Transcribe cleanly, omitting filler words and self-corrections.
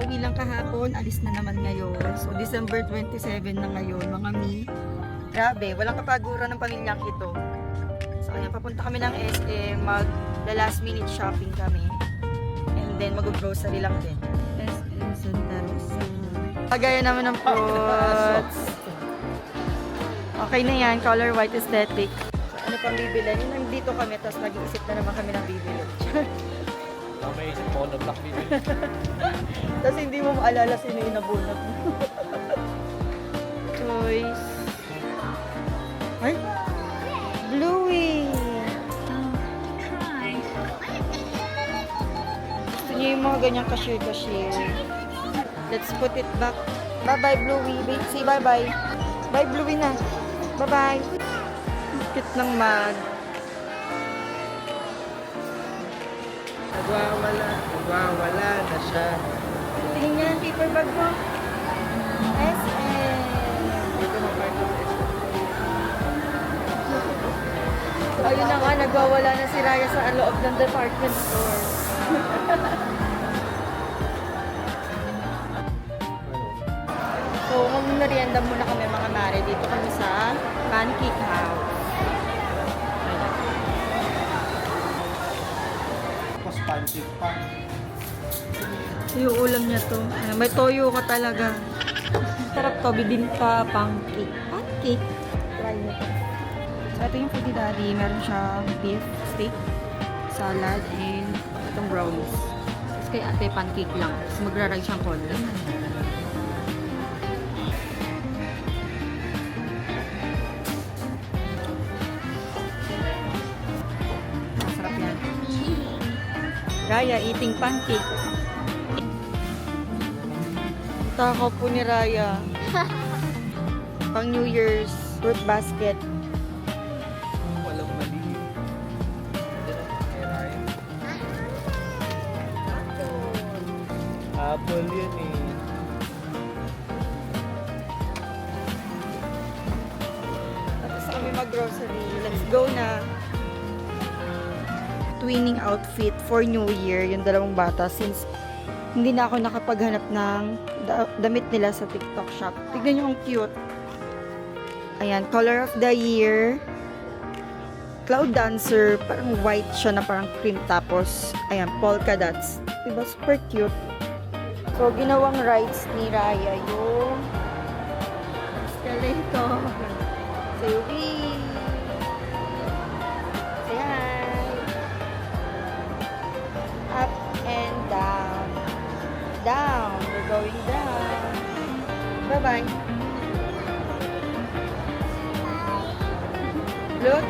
Kakauwi lang kahapon, alis na naman ngayon. So, December 27 na ngayon, mga mi. Grabe, walang kapaguran ng pamilyang ito. So, ayan, papunta kami ng SM, the last minute shopping kami. And then, mag-grocery lang din. SM Santa Rosa. Kagaya naman ng fruits. Okay na yan, color white aesthetic. So, ano pang bibili? Yung nandito kami, tapos mag-iisip na naman kami ng bibili. May isip ko na black bibili. Tapos hindi mo maalala sino yung nabunot mo. Choice. Ay? Bluey! Gusto niyo yung mga ganyang cashier. Let's put it back. Bye-bye, Bluey. Say bye-bye. Bye, Bluey na. Bye-bye. Cute ng mag. Nagwawala na siya. Tingnan niya ang paper bag mo. SM. Dito mo part of SM. So, ayun na nga, nagwawala na si Raya sa loob ng department store. So, mag-merienda muna kami mga mare. Dito kami sa Pancake House. Tapos pancake pa. Yung ulam niya to. Ayan, may toyo ka talaga. Sarap to, bibinta pancake. Pancake. Try mo to. So, ito yung food ni Daddy. Meron siyang beef steak, salad, and itong brownies. Tapos kay ate, pancake lang. Tapos magra-rice siyang konti. Masarap yan. Raya eating pancake. Takaw po ni Raya. Pang New Year's fruit basket. Walang mali. Apple yun eh. Tapos kami mag-grocery. Let's go na. Twinning outfit for New Year. Yung dalawang bata since hindi na ako nakapaghanap ng damit nila sa TikTok shop. Tignan nyo ang cute. Ayan, color of the year. Cloud Dancer. Parang white siya na parang cream. Tapos, ayan, polka dots. Diba? Super cute. So, ginawang rides ni Raya yung skeleton. Say we. Say hi. Up and down. Down. We're going down. Bye-bye. Look,